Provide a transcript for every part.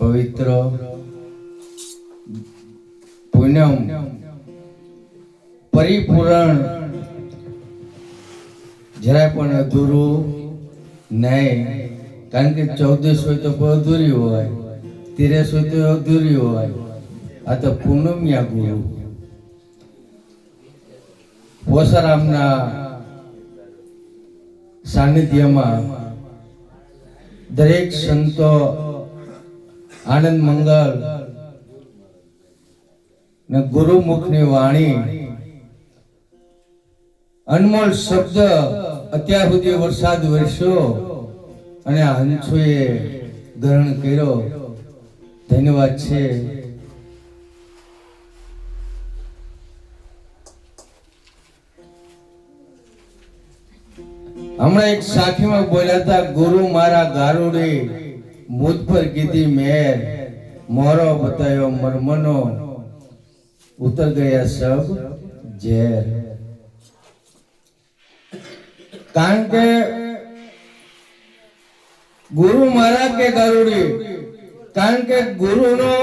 પવિત્ર પૂનમ પરિપૂર્ણ જરાય પણ અધૂરું નહીં, કારણ કે 14 હોય તો અધૂરી હોય, 13 હોય તો અધૂરી હોય. આ તો પૂનમિયા ગુરુ પોસારામના સાનિધ્યમાં દરેક સંતો આનંદ મંગલ ને ગુરુમુખની વાણી અનમોલ શબ્દ અત્યાર સુધી વરસાદ વરસ્યો અને હંસોએ ગ્રહણ કર્યો. ધન્યવાદ છે. હમણાં એક સાખીમાં બોલ્યા હતા, ગુરુ મારા ગારુડે મુજ પર કીધી મેર, મોરો બતાયો મરમનો ઉતર ગયા સબ ઝેર. કારણ કે ગુરુ મારા કે ગારુડી, કારણ કે ગુરુનો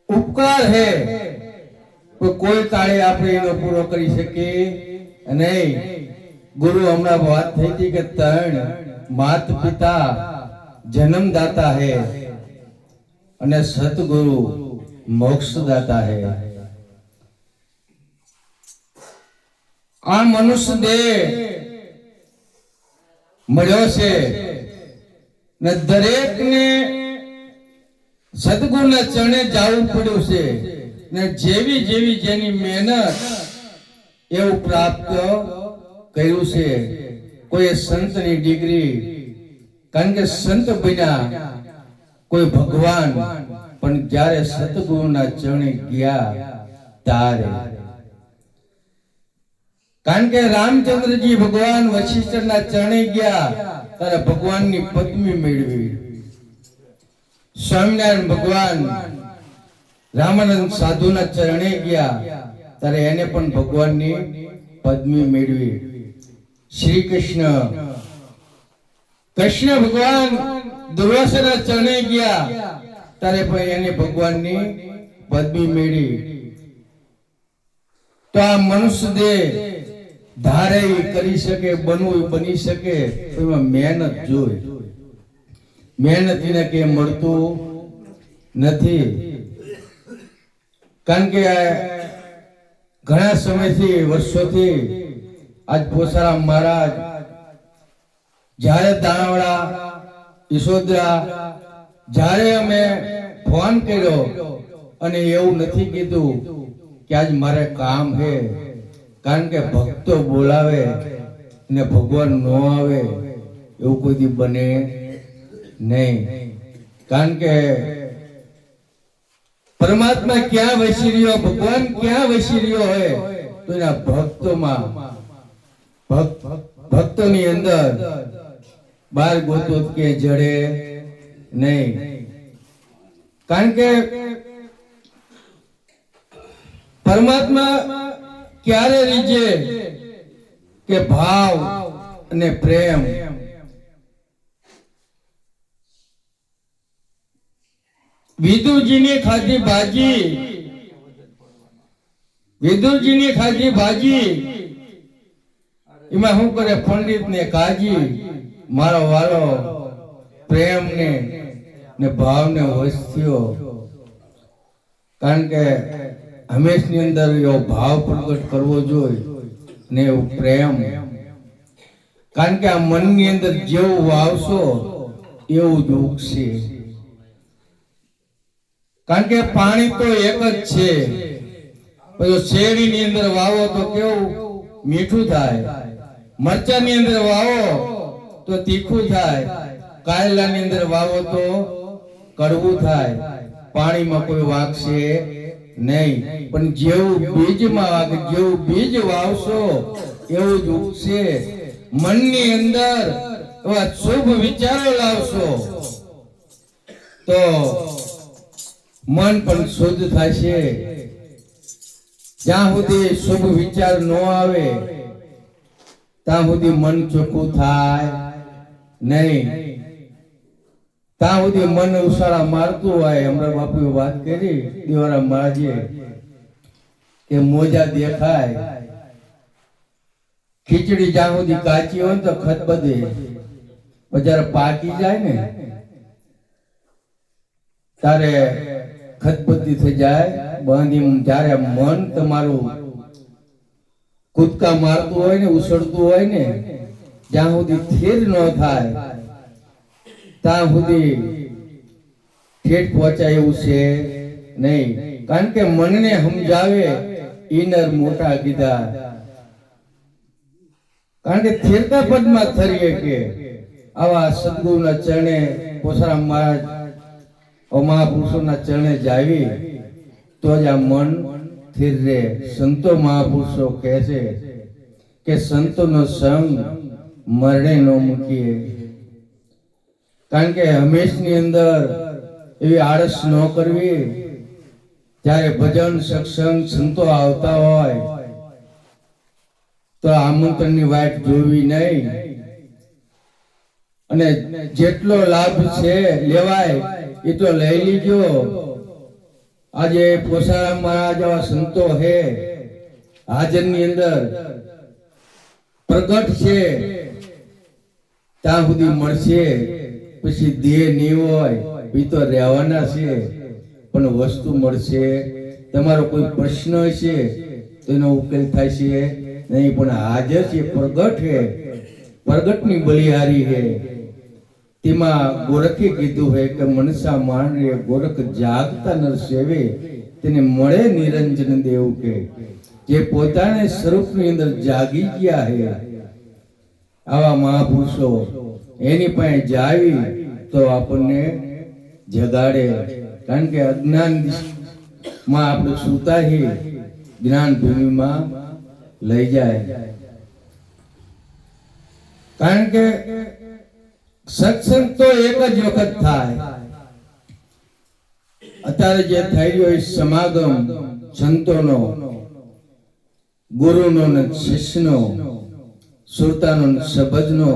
ઉપકાર હે તો કોઈ કાળે આપણે એનો પૂરો કરી શકીએ નહીં. ગુરુ હમણાં વાત થઈ હતી કે 3 માત પિતા જન્મદાતા હે અને સતગુરુ મોક્ષદાતા હે. આ મનુષ્ય દેહ મળ્યો છે ને દરેકને સદગુરુના ચરણે જવું પડ્યું છે ને જેવી જેવી જેની મહેનત એવું પ્રાપ્ત કર્યું છે. કોઈ સંતની ડિગ્રી, કારણ કે સંત બન્યા કોઈ ભગવાન, પણ જ્યારે સતગુરુના ચરણે ગયા ત્યારે, કારણ કે રામચંદ્રજી ભગવાન વશિષ્ઠના ચરણે ગયા ત્યારે ભગવાનની પદવી મેળવી. સ્વામિનારાયણ ભગવાન રામાનંદ સાધુના ચરણે ગયા ત્યારે એને પણ ભગવાનની પદવી મેળવી. શ્રી કૃષ્ણ ભગવાન દુર્વાસાના ચરણે ગયા ત્યારે પણ એને ભગવાનની પદવી મેળવી. તો આ મનુષ્ય દેહ ધારે કરી શકે, બનવું બની શકે, એમાં મહેનત જોઈ. મહેનત વિના કે મળતું નથી. કારણ કે ઘણા સમયથી, વર્ષોથી આજ પોસારામ મહારાજ જ્યારે દાણાવાડા યશોદરા જ્યારે અમે ફોન કર્યો અને એવું નથી કીધું કે આજ મારે કામ છે, કારણ કે ભક્તો બોલાવે ને ભગવાન ન આવે એવું કોઈ દી બને નહીં. કારણ કે પરમાત્મા ક્યાં વસી રહ્યો, ભગવાન ક્યાં વસી રહ્યો હોય તો એના ભક્તોમાં, ભક્તોની અંદર. બાર ગોતો કે જડે નહીં. કારણ કે પરમાત્મા ક્યારે રીજે કે ભાવ અને પ્રેમ. વિદુરજીની ખાધી ભાજી, એમાં શું કરે પંડિત ને કાજી, મારો વાલો પ્રેમ ને ભાવ ને વસ્યો. કારણ કે હંમેશની અંદર એવો ભાવ પ્રગટ કરવો જોઈએ ને એવું પ્રેમ. કારણ કે આ મનની અંદર જેવું વાવશો એવું જ ઉગશે. કારણ કે પાણી તો એક જ છે, પછી શેરડીની અંદર વાવો તો કેવું મીઠું થાય, મરચાની અંદર વાવો તો તીખું થાય, કારેલાની અંદર વાવો તો કડવું થાય. પાણીમાં કોઈ વાગશે નહીં, પણ જેવું બીજમાં વાગે, જેવું બીજ વાવશો એવું જ ઉગશે. મનની અંદર એવા શુભ વિચારો લાવશો તો મન પણ શુદ્ધ થશે. જ્યાં સુધી શુભ વિચાર ન આવે ત્યાં સુધી મન ચોખ્ખું થાય નહીં. ત્યાં સુધી મન ઉછાળા મારતું હોય. હમણાં બાપુએ વાત કરી દિવારા મહારાજે કે મોજા દેખાય, ખીચડી જ્યાં સુધી કાચી હોય ને તો ખત બધે, જ્યારે પાકી જાય ને ત્યારે ખતબત્તી થઈ જાય બાંધી. જ્યારે મન તમારું કૂદકા મારતું હોય ને ઉછળતું હોય ને જ્યાં સુધી સ્થિર ન થાય ત્યાં સુધી ઠેઠ પહોંચાય એવું છે નહીં. કારણ કે મનને સમજાવે ઇનર મોટા કીધા. કારણ કે સ્થિરતા પદમાં થરીએ કે આવા સદગુરુના ચરણે પોસારામ મહારાજ મહાપુરુષોના ચરણે જાવી તો જ આ મન સ્થિર રહે. સંતો મહાપુરુષો કહે છે કે સંતોનો સંગ મરણે ન મૂકીએ. કારણ કે હંમેશની અંદર એવી આળસ ન કરવી. જ્યારે ભજન સત્સંગ સંતો આવતા હોય તો આમંત્રણની વાટ જોવી નહીં, અને જેટલો લાભ છે લેવાય એ તો લઈ લીજો. આજે પોસારામ મહારાજ જેવા સંતો હે હાજરની અંદર પ્રગટ છે ત્યાં સુધી મળશે. પછી દેહ નહીં હોય એ તો રહેવાના છે, પણ વસ્તુ મળશે. તમારો કોઈ પ્રશ્ન હશે તો એનો ઉકેલ થાય છે નહીં, પણ હાજર છે પ્રગટ છે, પ્રગટની બલિહારી છે. તેમાં ગોરખે કીધું છે કે મનસા માનરે ગોરખ જાગતા નર સેવે તેને મળે નિરંજન દેવ. કે જે પોતાને સ્વરૂપની અંદર જાગી ગયા છે આવા મહાપુરુષો એની પાસે જાવી તો આપણને જગાડે. કારણ કે અજ્ઞાન માં આપણે સુતા હી જ્ઞાન ભૂમિમાં લઈ જાય. કારણ કે સત્સંગ તો એક જ વખત થાય. અત્યારે જે થઈ રહ્યો સમાગમ સંતોનો, ગુરુનો ને શિષ્યનો, સુરતાનો ને શબ્દનો,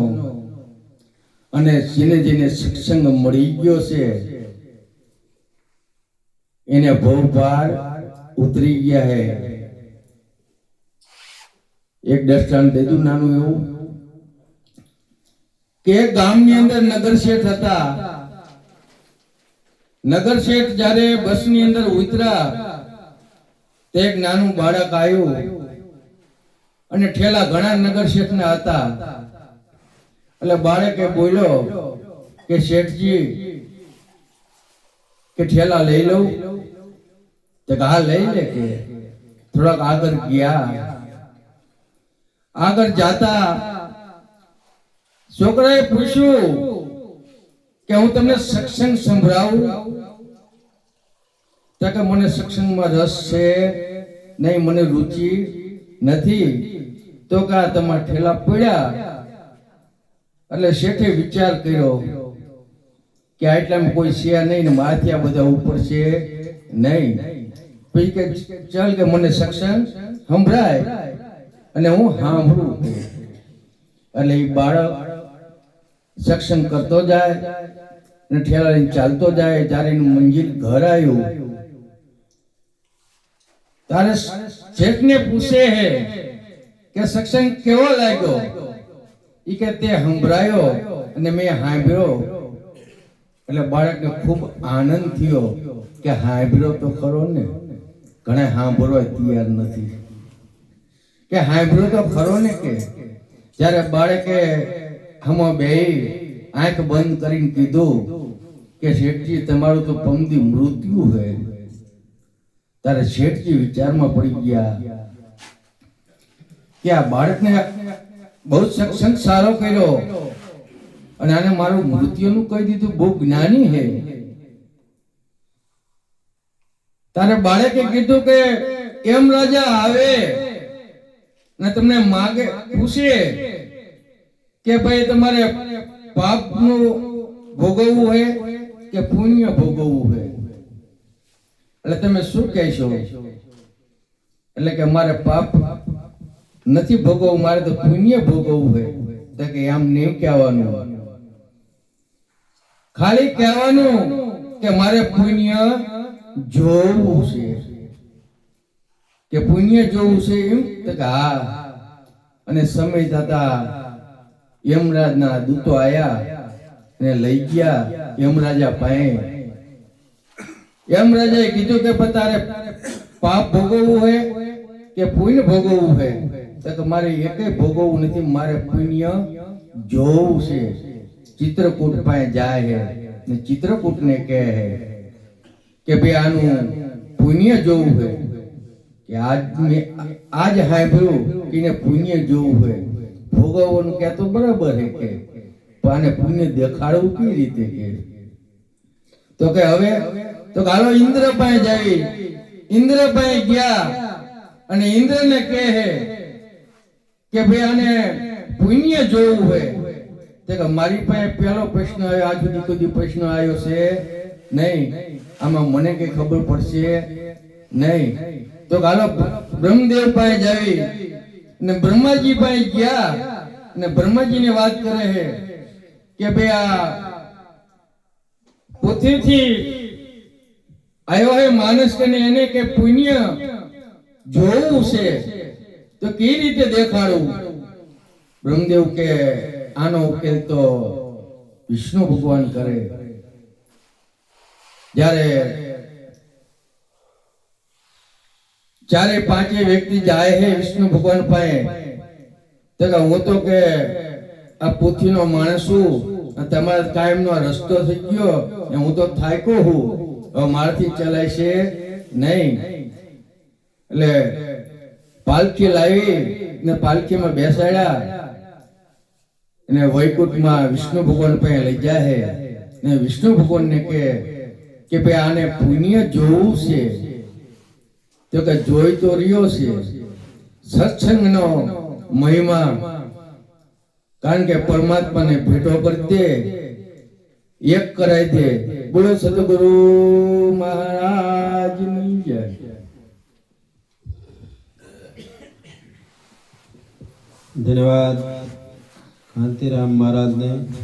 અને જેને જેને સત્સંગ મળી ગયો છે એને ભવ પાર ઉતરી ગયા હે. એક દ્રષ્ટાંત દીધું નાનું એવું કે ગામની અંદર નગર શેઠ હતા. નગર શેઠ જ્યારે બસની અંદર ઉતર્યા તે એક નાનું બાળક આવ્યું અને ઠેલા ઘણા નગર શેઠના હતા. એટલે બાળકે બોલ્યો કે શેઠજી કે ઠેલા લઈ લઉં? તો હા લઈ લે. કે થોડાક આગળ ગયા. આગળ જાતા છોકરાએ પૂછ્યું કે હું તમને સત્સંગ સંભળાવું? તો કે મને સત્સંગમાં રસ છે નહીં, મને રુચિ નથી. તો કે આ તમારા ઠેલા પડ્યા. એટલે શેઠે વિચાર કર્યો કે આટલામાં કોઈ છે નહીં ને માથે આ બધા ઉપર છે નહીં. પછી કે ચાલ કે મને સત્સંગ સંભળાય અને હું સાંભળું. એટલે એ બાળક સત્સંગ કરતો જાય અને ઠેલા લઈને ચાલતો જાય. જ્યારે એનું મંજિલ ઘર આવ્યું ત્યારે શેઠને પૂછે હે કે સત્સંગ કેવો લાગ્યો? ઈ કે તે સંભળાયો અને મેં સાંભળ્યો. એટલે બાળકને ખૂબ આનંદ થયો કે સાંભળ્યો તો ખરો ને. ઘણા સાંભળવા તૈયાર નથી કે સાંભળ્યો તો ખરો ને. કે જ્યારે બાળકે હમો બે આંખ બંધ કરીને કીધું કે શેઠજી તમારું તો પમદી મૃત્યુ છે, ત્યારે શેઠજી વિચારમાં પડી ગયા કે આ બાળકને બહુ સત્સંગ સારો કર્યો અને આને મારું મૃત્યુનું કહી દીધું. બહુ જ્ઞાની છે. તારે બાળકે કીધું કે કેમ રાજા આવે ને તમને માગે પૂછે કે ભાઈ તમારે પાપનું ભોગવવું હોય કે પુણ્ય ભોગવવું હોય? એટલે તમે શું કહેશો? એટલે કે મારે પાપ નથી ભોગવવું, મારે તો પુણ્ય ભોગવવું હોય. તો કે આમ નહીં કહેવાનું. ખાલી કહેવાનું કે મારે પુણ્ય જોવું છે, કે પુણ્ય જોવું છે એમ તો કે હા. અને સમય થતા યમરાજના દૂતો આયા અને લઈ ગયા યમરાજા પાસે. યમરાજાએ કીધું કે તારે પાપ ભોગવવું હોય કે પુણ્ય ભોગવવું હોય? તો કે મારે એકેય ભોગવવું નથી, મારે પુણ્ય જોવું છે. ચિત્રકૂટ પાસે જાય છે ને ચિત્રકૂટને કહે કે ભાઈ આનું પુણ્ય જોવું હોય કે આજ સાંભળ્યું કે એને પુણ્ય જોવું હોય. ભોગવવાનું કે તો બરાબર છે કે પણ આને પુણ્ય દેખાડવું કેવી રીતે કે? તો કે હવે તો હાલો ઇન્દ્ર પાસે જાવી. ઇન્દ્ર પાસે ગયા અને ઇન્દ્રને કહે કે ભાઈ આને પુણ્ય જોવું હોય. તો કે મારી પાસે પહેલો પ્રશ્ન આવ્યો, આજ સુધી કોઈ પ્રશ્ન આવ્યો છે નહીં, આમાં મને કઈ ખબર પડશે નહીં. તો હાલો બ્રહ્મદેવ પાસે જાવી અને બ્રહ્માજી પાસે ગયા અને બ્રહ્માજીને વાત કરે છે કે ભાઈ આ પૃથ્વીથી આવ્યો હે માણસ કે એને કે પુણ્ય જોવું છે તો કેવી રીતે દેખાડવું? બ્રહ્મદેવ કે આનો ઉકેલ તો વિષ્ણુ ભગવાન કરે. જ્યારે ચારે પાંચે વ્યક્તિ જાય છે વિષ્ણુ ભગવાન પાસે, તો કે હું તો કે આ પૃથ્વીનો માણસ છું, તમારા કાયમનો રસ્તો થઈ ગયો, હું તો થાક્યો હું, હવે મારાથી ચલાય છે નહીં. એટલે પાલખી લાવી ને પાલખીમાં બેસાડ્યા અને વૈકુંઠમાં વિષ્ણુ ભગવાન પાસે લઈ જાય ને વિષ્ણુ ભગવાનને કે ભાઈ આને પુણ્ય જોવું છે. તો કે જોઈ તો રહ્યો છે સત્સંગનો મહિમા, કારણ કે પરમાત્માને ભેટો કરી દે, એક કરાઈ દે. બોલો સદગુરુ મહારાજની જય. ધન્યવાદ કાંતિરામ મહારાજને.